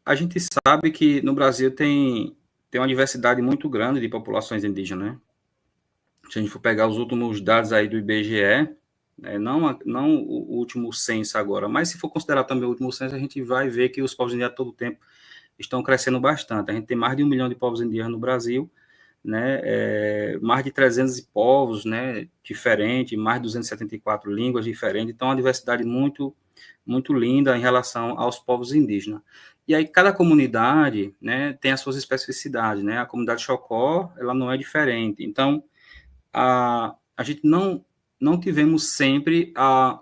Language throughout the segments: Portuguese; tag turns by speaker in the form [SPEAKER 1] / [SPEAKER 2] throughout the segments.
[SPEAKER 1] a gente sabe que no Brasil tem uma diversidade muito grande de populações indígenas, né? Se a gente for pegar os últimos dados aí do IBGE, né, não o último censo agora, mas se for considerar também o último censo, a gente vai ver que os povos indígenas a todo tempo estão crescendo bastante. A gente tem mais de 1 milhão de povos indígenas no Brasil, né, mais de 300 povos, né, diferentes, mais de 274 línguas diferentes, então uma diversidade muito, muito linda em relação aos povos indígenas. E aí cada comunidade, né, tem as suas especificidades, né, a comunidade Xocó, ela não é diferente, então a gente não tivemos sempre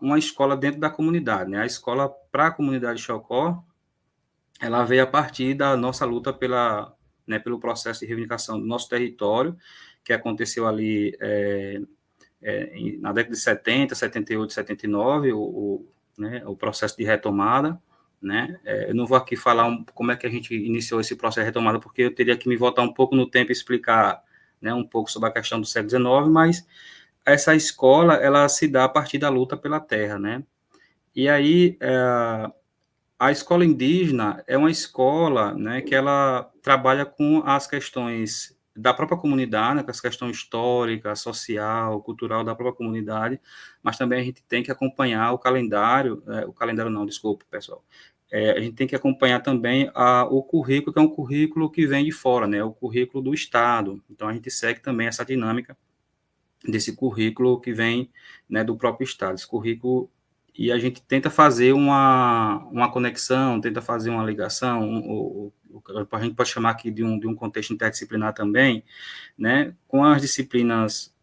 [SPEAKER 1] uma escola dentro da comunidade, né, a escola para a comunidade Xocó, ela veio a partir da nossa luta pelo processo de reivindicação do nosso território, que aconteceu ali na década de 70, 78, 79, né, o processo de retomada, né? Eu não vou aqui falar como é que a gente iniciou esse processo de retomada, porque eu teria que me voltar um pouco no tempo e explicar, né, um pouco sobre a questão do século XIX, mas essa escola, ela se dá a partir da luta pela terra, né? E aí, a escola indígena é uma escola, né, que ela trabalha com as questões da própria comunidade, né, com as questões histórica, social, cultural da própria comunidade, mas também a gente tem que acompanhar o calendário não, desculpa, pessoal. A gente tem que acompanhar também o currículo, que é um currículo que vem de fora, né, o currículo do Estado. Então, a gente segue também essa dinâmica desse currículo que vem, né, do próprio Estado. Esse currículo, e a gente tenta fazer uma conexão, tenta fazer uma ligação, a gente pode chamar aqui de um contexto interdisciplinar também, né, com as disciplinas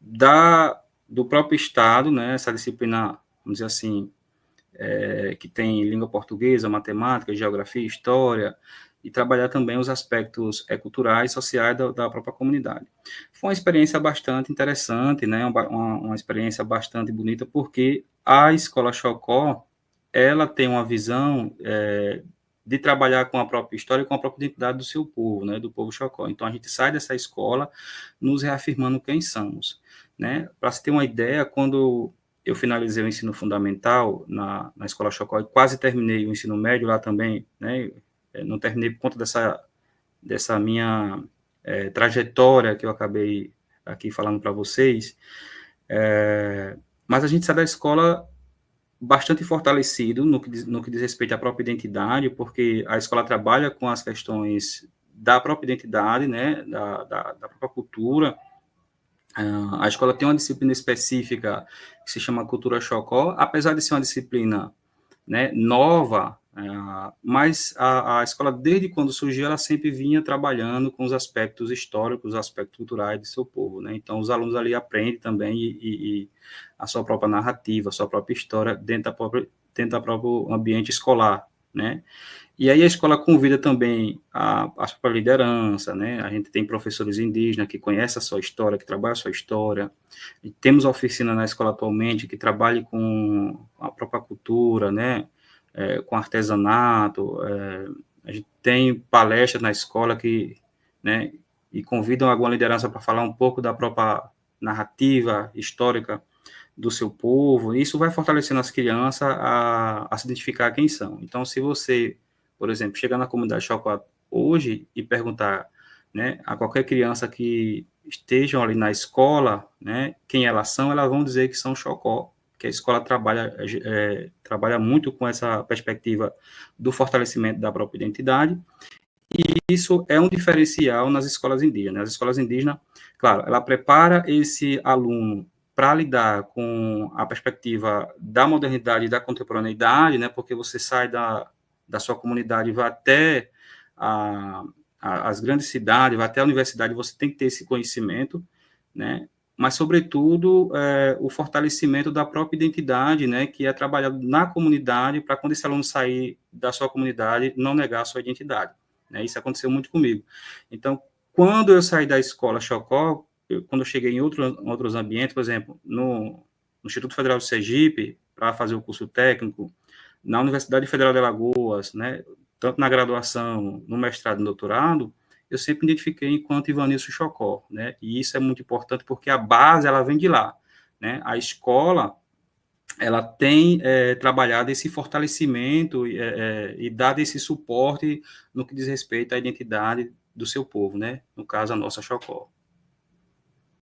[SPEAKER 1] do próprio Estado, né, essa disciplina, vamos dizer assim, que tem língua portuguesa, matemática, geografia, história, e trabalhar também os aspectos culturais e sociais da própria comunidade. Foi uma experiência bastante interessante, né? Uma experiência bastante bonita, porque a Escola Xocó, ela tem uma visão de trabalhar com a própria história e com a própria identidade do seu povo, né? Do povo Xocó. Então, a gente sai dessa escola nos reafirmando quem somos, né? Para se ter uma ideia, quando eu finalizei o ensino fundamental na Escola Xocó e quase terminei o ensino médio lá também, né? Não terminei por conta dessa minha trajetória que eu acabei aqui falando para vocês, mas a gente sai da escola bastante fortalecido no que diz respeito à própria identidade, porque a escola trabalha com as questões da própria identidade, né, da própria cultura. A escola tem uma disciplina específica que se chama Cultura Xocó, apesar de ser uma disciplina, né, nova, mas a escola, desde quando surgiu, ela sempre vinha trabalhando com os aspectos históricos, os aspectos culturais de seu povo, né? Então, os alunos ali aprendem também e a sua própria narrativa, a sua própria história dentro do próprio ambiente escolar, né? E aí a escola convida também a sua liderança, né? A gente tem professores indígenas que conhecem a sua história, que trabalham a sua história. E temos oficina na escola atualmente que trabalha com a própria cultura, né? Com artesanato. A gente tem palestras na escola né? E convidam alguma liderança para falar um pouco da própria narrativa histórica do seu povo. Isso vai fortalecendo as crianças a se identificar quem são. Então, se você, por exemplo, chegar na comunidade Xocó hoje e perguntar, né, a qualquer criança que estejam ali na escola, né, quem elas vão dizer que são Xocó, que a escola trabalha muito com essa perspectiva do fortalecimento da própria identidade, e isso é um diferencial nas escolas indígenas. As escolas indígenas, claro, ela prepara esse aluno para lidar com a perspectiva da modernidade e da contemporaneidade, né, porque você sai da sua comunidade e vai até as grandes cidades, vai até a universidade, você tem que ter esse conhecimento, né, mas, sobretudo, o fortalecimento da própria identidade, né, que é trabalhado na comunidade, para quando esse aluno sair da sua comunidade, não negar a sua identidade. Né? Isso aconteceu muito comigo. Então, quando eu saí da escola Xocó, quando eu cheguei em outros ambientes, por exemplo, no Instituto Federal de Sergipe, para fazer o curso técnico, na Universidade Federal de Alagoas, né, tanto na graduação, no mestrado e no doutorado, eu sempre me identifiquei enquanto Ivanilson Xocó, né, e isso é muito importante porque a base, ela vem de lá, né, a escola, ela tem trabalhado esse fortalecimento e dado esse suporte no que diz respeito à identidade do seu povo, né? No caso, a nossa Chocó.